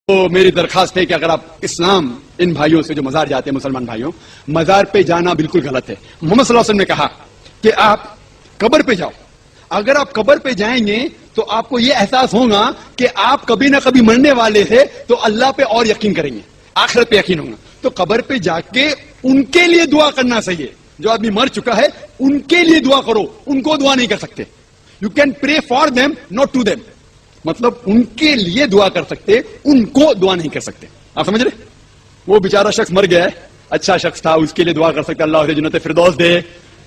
تو میری درخواست ہے کہ اگر آپ اسلام ان بھائیوں سے جو مزار جاتے ہیں مسلمان بھائیوں، مزار پہ جانا بالکل غلط ہے. محمد صلی اللہ علیہ وسلم نے کہا کہ آپ قبر پہ جاؤ. اگر آپ قبر پہ جائیں گے تو آپ کو یہ احساس ہوگا کہ آپ کبھی نہ کبھی مرنے والے تھے، تو اللہ پہ اور یقین کریں گے، آخرت پہ یقین ہوگا. تو قبر پہ جا کے ان کے لیے دعا کرنا صحیح ہے. جو آدمی مر چکا ہے ان کے لیے دعا کرو، ان کو دعا نہیں کر سکتے. You can pray for them not to them, مطلب ان کے لیے دعا کر سکتے، ان کو دعا نہیں کر سکتے. آپ سمجھ رہے؟ وہ بیچارہ شخص مر گیا ہے، اچھا شخص تھا، اس کے لیے دعا کر سکتے اللہ اسے جنت فردوس دے،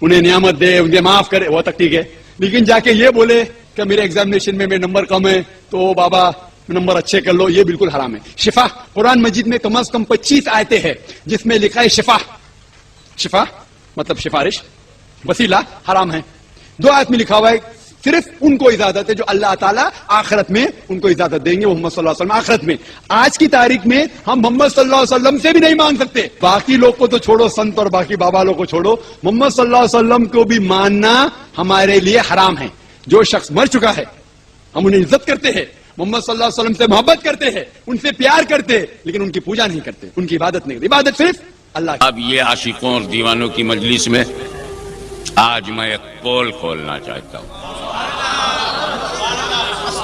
انہیں نعمت دے، انہیں معاف کرے، وہ تک ٹھیک ہے. لیکن جا کے یہ بولے کہ میرے ایگزامینیشن میں میرے نمبر کم ہے تو بابا نمبر اچھے کر لو، یہ بالکل حرام ہے. شفا قرآن مجید میں کم از کم 25 آیتیں ہیں جس میں لکھا ہے شفا. شفا مطلب سفارش، وسیلہ حرام ہے. 2 آیت میں لکھا ہوا ہے صرف ان کو اجازت ہے جو اللہ تعالیٰ آخرت میں ان کو اجازت دیں گے، وہ محمد صلی اللہ علیہ وسلم آخرت میں. آج کی تاریخ میں ہم محمد صلی اللہ علیہ وسلم سے بھی نہیں مانگ سکتے. باقی لوگ کو تو چھوڑو، سنت اور باقی بابا لوگ کو چھوڑو، محمد صلی اللہ علیہ وسلم کو بھی ماننا ہمارے لیے حرام ہے. جو شخص مر چکا ہے ہم انہیں عزت کرتے ہیں، محمد صلی اللہ علیہ وسلم سے محبت کرتے ہیں، ان سے پیار کرتے ہیں، لیکن ان کی پوجا نہیں کرتے، ان کی عبادت نہیں کرتے. عبادت صرف اللہ کی. اب یہ عاشقوں اور دیوانوں کی مجلس میں آج میں ایک پول کھولنا چاہتا ہوں،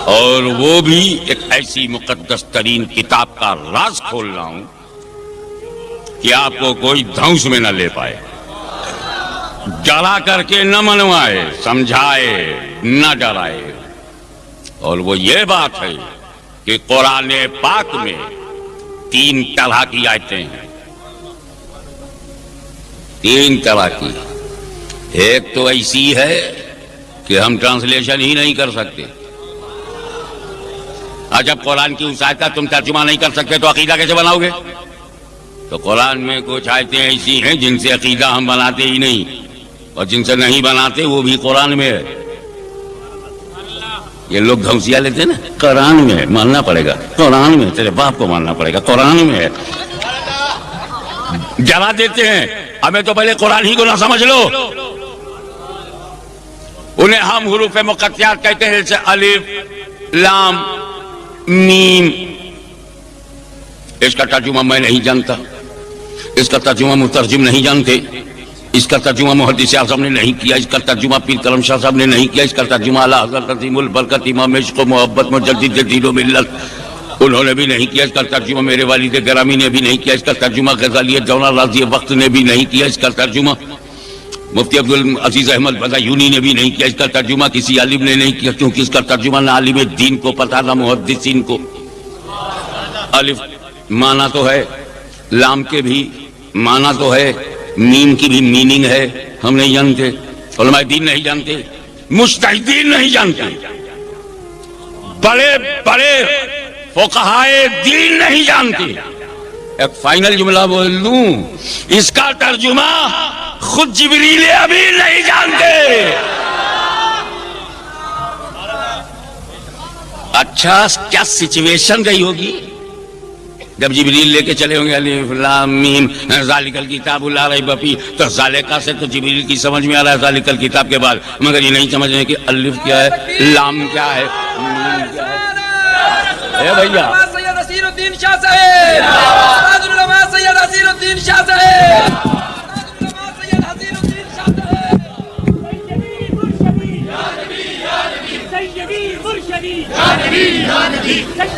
اور وہ بھی ایک ایسی مقدس ترین کتاب کا راز کھول رہا ہوں کہ آپ کو کوئی دھونس میں نہ لے پائے، ڈرا کر کے نہ منوائے، سمجھائے نہ ڈرائے. اور وہ یہ بات ہے کہ قرآن پاک میں 3 طرح کی آیتیں ہیں، 3 طرح کی. ایک تو ایسی ہے کہ ہم ٹرانسلیشن ہی نہیں کر سکتے. جب قرآن کی اس آیت کا تم ترجمہ نہیں کر سکتے تو عقیدہ کیسے بناؤ گے؟ تو قرآن میں کچھ آیتیں ایسی ہیں جن سے عقیدہ ہم بناتے ہی نہیں، اور جن سے نہیں بناتے وہ بھی قرآن میں ہے. یہ لوگ دھمسیاں لیتے ہیں نا، قرآن میں ہے، ماننا پڑے گا، قرآن میں، تیرے باپ کو ماننا پڑے گا، قرآن میں ہے. جلا دیتے ہیں، ہمیں تو پہلے قرآن ہی کو نہ سمجھ لو. انہیں ہم حروف مقطعات کہتے ہیں، جیسے الف، لام، میم. اس کا ترجمہ میں نہیں جانتا، اس کا ترجمہ مترجم نہیں جانتے، اس کا ترجمہ محدث اعظم نے نہیں کیا، اس کا ترجمہ پیر کرم شاہ صاحب نے نہیں کیا، اس کا ترجمہ اعلیٰ حضرت عظیم البرکت امام عشق و محبت مجدد دین و ملت انہوں نے بھی نہیں کیا، اس کا ترجمہ میرے والد گرامی نے بھی نہیں کیا، اس کا ترجمہ غزالی جونا راضی وقت نے بھی نہیں کیا، اس کا ترجمہ مفتی عبدالعزیز احمد بدایونی نے بھی نہیں کیا، اس کا ترجمہ کسی عالم نے نہیں کیا، کیونکہ اس کا ترجمہ نہ عالم دین کو پتہ نہ محدثین کو. الف معنی تو ہے، لام کے بھی معنی تو ہے، میم کی بھی میننگ ہے، ہم نہیں جانتے، علماء دین نہیں جانتے، مجتہدین نہیں جانتے، بڑے بڑے فقہائے دین نہیں جانتے. ایک فائنل جملہ بول لوں، اس کا ترجمہ خود جبریل امین نہیں جانتے. اچھا کیا سچویشن رہی ہوگی جب جبریل لے کے چلے ہوں گے الف لام میم ذالک الکتاب لا ریب فیہ، تو ذالکہ سے تو جبریل کی سمجھ میں آ رہا ہے ذالک الکتاب کے بعد، مگر یہ نہیں سمجھ رہے کہ الف کیا ہے، لام کیا ہے، میم کیا ہے. اے بھیا سید اسیر الدین شاہ صاحب، استاد العلماء سید اسیر الدین شاہ صاحب،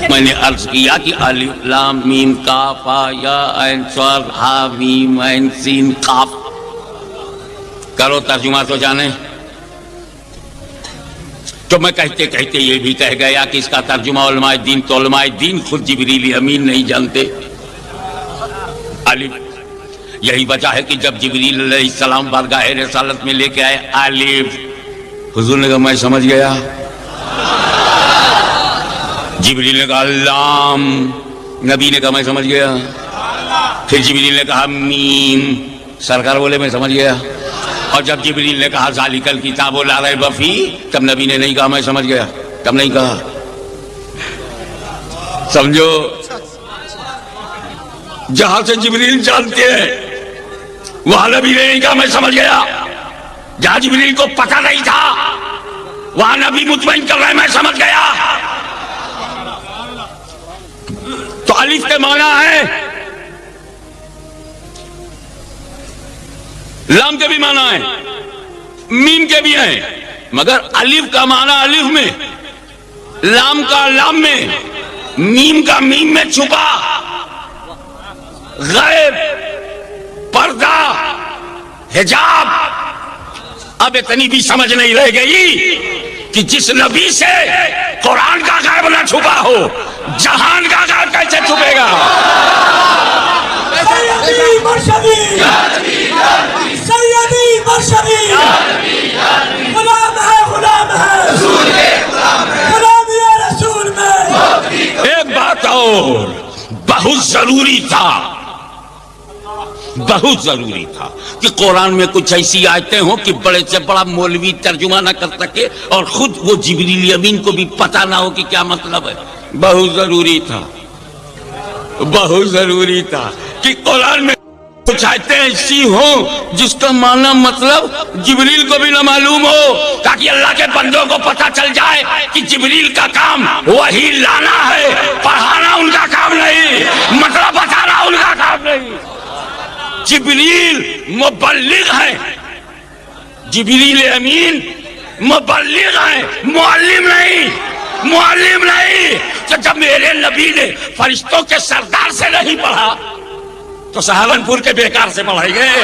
میں نے عرض کیا کہ الف لام میم کاف ہا یا عین صاد ہا میم عین سین قاف. کرو ترجمہ تو جانے. تو میں کہتے کہتے یہ بھی کہہ گیا کہ اس کا ترجمہ علماء دین، تو علماء دین خود جبریل امین نہیں جانتے. الف یہی وجہ ہے کہ جب جبریل علیہ السلام بارگاہ رسالت میں لے کے آئے الف، حضور نے کہا میں سمجھ گیا. جبریل نے کہا لام، نبی نے کہا میں سمجھ گیا. پھر جبریل نے کہا میم، سرکار بولے میں سمجھ گیا. اور جب جبریل نے کہا ذالک الکتاب لا ریب فیہ، تب نبی نے نہیں کہا میں سمجھ گیا، تب نہیں کہا. سمجھو، جہاں سے جبریل جانتے ہیں وہاں نبی نے نہیں کہا میں سمجھ گیا. جہاں جبریل کو پتہ نہیں تھا وہاں نبی مطمئن کر رہا ہے میں سمجھ گیا. تو الف کے معنی ہے، لام کے بھی معنی ہے، میم کے بھی ہیں، مگر الف کا معنی الف میں، لام کا لام میں، میم کا میم میں چھپا، غیب، پردہ، حجاب۔ اب اتنی بھی سمجھ نہیں رہ گئی کہ جس نبی سے قرآن کا غیب نہ چھپا ہو، جہان کا غیب کیسے چھپے گا؟ سیدی مرشدی سیدی مرشدی غلام ہے غلامی رسول میں۔ ایک بات اور بہت ضروری تھا، بہت ضروری تھا کہ قرآن میں کچھ ایسی آیتیں ہوں کہ بڑے سے بڑا مولوی ترجمہ نہ کر سکے اور خود وہ جبریل امین کو بھی پتہ نہ ہو کہ کیا مطلب ہے۔ بہت ضروری تھا، بہت ضروری تھا کہ قرآن میں کچھ آیتیں ایسی ہوں جس کا معنی مطلب جبریل کو بھی نہ معلوم ہو، تاکہ اللہ کے بندوں کو پتہ چل جائے کہ جبریل کا کام وحی لانا ہے، پڑھانا ان کا کام نہیں، مطلب بتانا ان کا کام نہیں۔ جبریل مبلغ ہے، جبریل امین مبلغ ہے، معلم نہیں، معلم نہیں۔ کہ جب میرے نبی نے فرشتوں کے سردار سے نہیں پڑھا تو سہارنپور کے بیکار سے پڑھائے گئے۔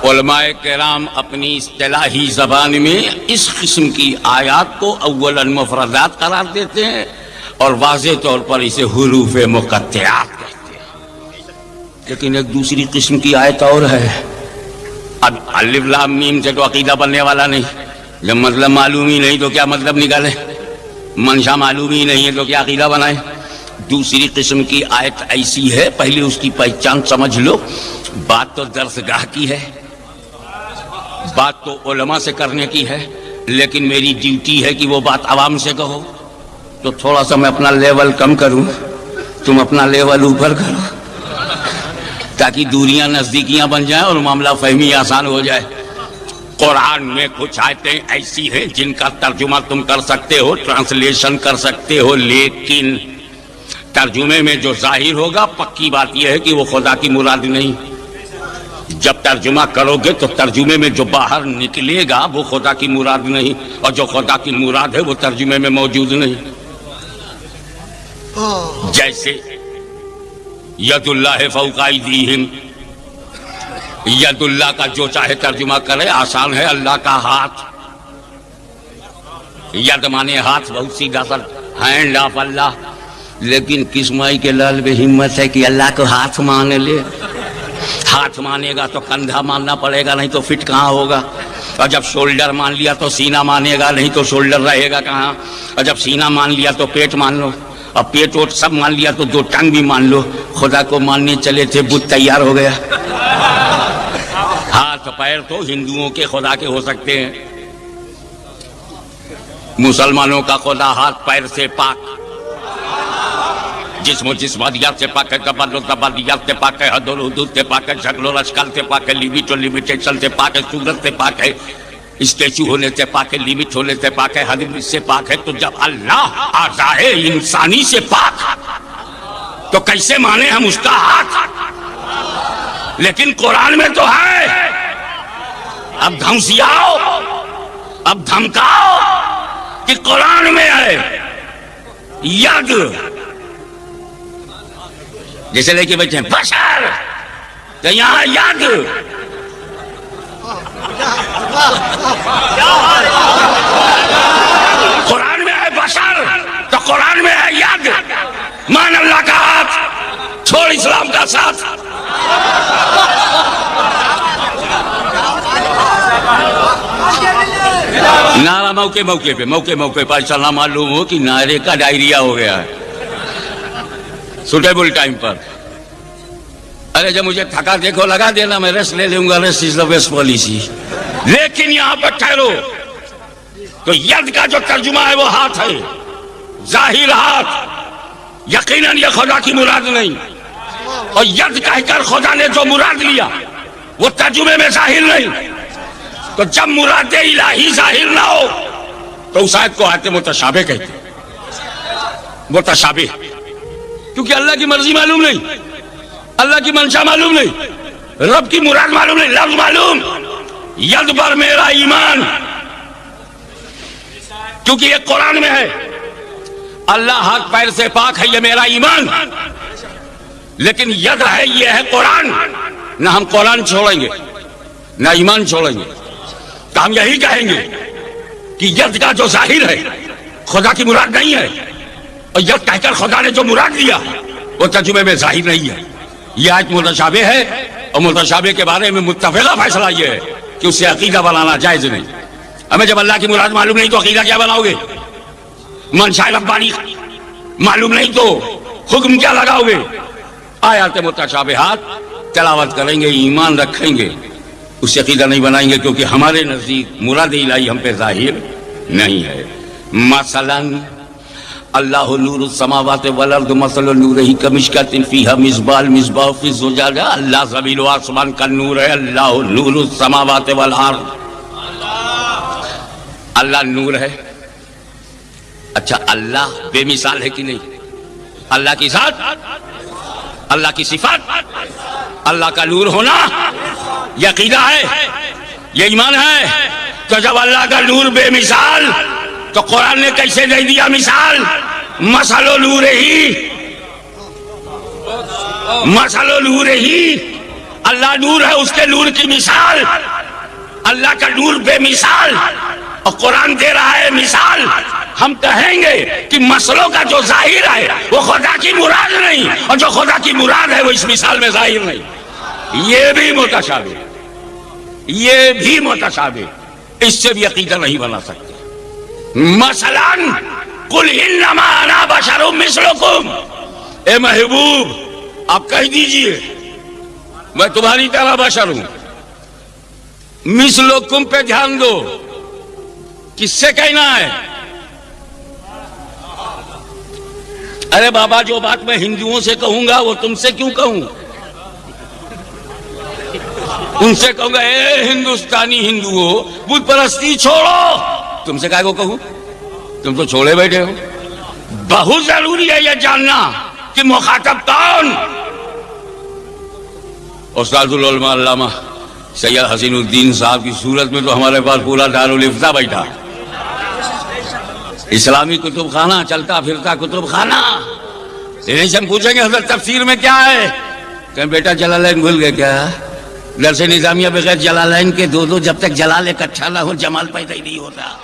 علماء کرام اپنی اصطلاحی زبان میں اس قسم کی آیات کو اولاً مفردات قرار دیتے ہیں اور واضح طور پر اسے حروف مقطعات کہتے ہیں۔ لیکن ایک دوسری قسم کی آیت اور ہے، اب الف لام میم سے تو عقیدہ بننے والا نہیں، جب مطلب معلوم ہی نہیں تو کیا مطلب نکالے، منشا معلوم ہی نہیں ہے تو کیا عقیدہ بنائے۔ دوسری قسم کی آیت ایسی ہے، پہلے اس کی پہچان سمجھ لو، بات تو درسگاہ کی ہے، بات تو علماء سے کرنے کی ہے، لیکن میری ڈیوٹی ہے کہ وہ بات عوام سے کہو، تو تھوڑا سا میں اپنا لیول کم کروں، تم اپنا لیول اوپر کرو، تاکہ دوریاں نزدیکیاں بن جائیں اور معاملہ فہمی آسان ہو جائے۔ قرآن میں کچھ آیتیں ایسی ہیں جن کا ترجمہ تم کر سکتے ہو، ٹرانسلیشن کر سکتے ہو، لیکن ترجمے میں جو ظاہر ہوگا پکی بات یہ ہے کہ وہ خدا کی مراد نہیں۔ جب ترجمہ کرو گے تو ترجمے میں جو باہر نکلے گا وہ خدا کی مراد نہیں، اور جو خدا کی مراد ہے وہ ترجمے میں موجود نہیں۔ جیسے ید اللہ فوق ایدیہم، ید اللہ کا جو چاہے ترجمہ کرے، آسان ہے، اللہ کا ہاتھ۔ ید مانے ہاتھ، بہت سیدھا سا، ہینڈ آف اللہ، لیکن کس مائی کے لال بے ہمت ہے کہ اللہ کو ہاتھ مان لے؟ ہاتھ مانے گا تو کندھا ماننا پڑے گا، نہیں تو فٹ کہاں ہوگا، اور جب شولڈر مان لیا تو سینہ مانے گا، نہیں تو شولڈر رہے گا کہاں، اور جب سینہ مان لیا تو پیٹ مان لو، اور پیٹ ووٹ سب مان لیا تو دو ٹنگ بھی مان لو۔ خدا کو ماننے چلے تھے، بت تیار ہو گیا۔ ہاتھ پیر تو ہندوؤں کے خدا کے ہو سکتے ہیں، مسلمانوں کا خدا ہاتھ پیر سے پاک، جسم و جسمانیات سے پاک ہے، زبان و زبانیات سے پاک ہے، حد و حدود سے پاک ہے، شکل و اشکال سے پاک ہے، لیمٹ و لیمیٹیشن سے پاک ہے، صورت سے پاک ہے، اسٹیچو ہونے سے پاک ہے، لیمٹ ہونے سے پاک ہے، حد سے پاک ہے۔ تو جب اللہ اعضائے انسانی سے پاک تو کیسے مانے ہم اس کا ہاتھ؟ لیکن قرآن میں تو ہے۔ اب دھمسیاؤ، اب دھمکاؤ کہ قرآن میں ہے ید، جیسے لے کے بیٹھے ہیں بشر، تو یہاں ید۔ قرآن میں ہے بشر تو قرآن میں ہے ید، مان اللہ کا ہاتھ، چھوڑ اسلام کا ساتھ۔ نعرہ موقع پہ ایسا نہ معلوم ہو کہ نعرے کا ڈائریا ہو گیا ہے، سوٹیبل ٹائم پر۔ ارے جب مجھے تھکا دیکھو لگا دینا، میں ریسٹ لے لوں گا، rest is the best policy. لیکن یہاں پر ٹھہرو، تو ید کا جو ترجمہ ہے وہ ہاتھ ہے، ظاہر ہاتھ، یقیناً یہ خدا کی مراد نہیں۔ اور ید کہہ کر خدا نے جو مراد لیا وہ ترجمے میں ظاہر نہیں. تو جب مراد الہی ظاہر نہ ہو تو اس آیت کو آیت متشابہ کہتے ہیں. متشابہ کیونکہ اللہ کی مرضی معلوم نہیں, اللہ کی منشا معلوم نہیں, رب کی مراد معلوم نہیں. لفظ معلوم, ید پر میرا ایمان, کیونکہ یہ قرآن میں ہے. اللہ ہاتھ پیر سے پاک ہے, یہ میرا ایمان. لیکن ید ہے, یہ ہے قرآن. نہ ہم قرآن چھوڑیں گے نہ ایمان چھوڑیں گے. تو ہم یہی کہیں گے کہ ید کا جو ظاہر ہے خدا کی مراد نہیں ہے, اور ید کہہ کر خدا نے جو مراد دیا وہ ترجمے میں ظاہر نہیں ہے. یہ آیت متشابہ ہے, اور متشابہ کے بارے میں متفقہ فیصلہ یہ ہے کہ اس سے عقیدہ بنانا جائز نہیں. ہمیں جب اللہ کی مراد معلوم نہیں تو عقیدہ کیا بناؤ گے؟ منشاء ربانی معلوم نہیں تو حکم کیا لگاؤ گے؟ آیات متشابہات تلاوت کریں گے, ایمان رکھیں گے, اس سے عقیدہ نہیں بنائیں گے, کیونکہ ہمارے نزدیک مراد الہی ہم پہ ظاہر نہیں ہے. مثلا اللہ نور السماوات والارض مثل نورہ کمشکۃ فیہا مصباح, المصباح فی الزجاجہ. اللہ زمین و آسمان کا نور ہے. اللہ نور السماوات والارض, اللہ نور ہے. اچھا اللہ بے مثال ہے کہ نہیں؟ اللہ کی ذات, اللہ کی صفات, اللہ کا نور ہونا یہ عقیدہ ہے, یہ ایمان ہے. تو جب اللہ کا نور بے مثال تو قرآن نے کیسے دے دیا مثال؟ مثل نور ہی, مثل نور ہی, اللہ نور ہے, اس کے نور کی مثال. اللہ کا نور بے مثال اور قرآن دے رہا ہے مثال. ہم کہیں گے کہ مسئلوں کا جو ظاہر ہے وہ خدا کی مراد نہیں, اور جو خدا کی مراد ہے وہ اس مثال میں ظاہر نہیں. یہ بھی متشابہ, یہ بھی متشابہ, اس سے بھی عقیدہ نہیں بنا سکتے. مثلا قل انما انا بشر مثلکم, اے محبوب آپ کہہ دیجئے میں تمہاری طرح بشر ہوں. مثلکم پہ دھیان دو, کس سے کہنا ہے؟ ارے بابا جو بات میں ہندوؤں سے کہوں گا وہ تم سے کیوں کہوں؟ ان سے کہوں گا اے ہندوستانی ہندوؤں بت پرستی چھوڑو. تم سے کہے کو کہوں؟ تم تو چھوڑے بیٹھے ہو. بہت ضروری ہے یہ جاننا کہ مخاطب کون. استاد العلماء علامہ سید حسین الدین صاحب کی صورت میں تو ہمارے پاس پورا دارالافتاء بیٹھا, اسلامی کتب خانہ, چلتا پھرتا کتب خانہ. لیکن سے ہم پوچھیں گے حضرت تفسیر میں کیا ہے, کہ بیٹا جلالین بھول گئے کیا؟ درس نظامیہ بغیر جلالین کے دو جب تک جلال اکٹھا نہ ہو جمال پیدا ہی نہیں ہوتا.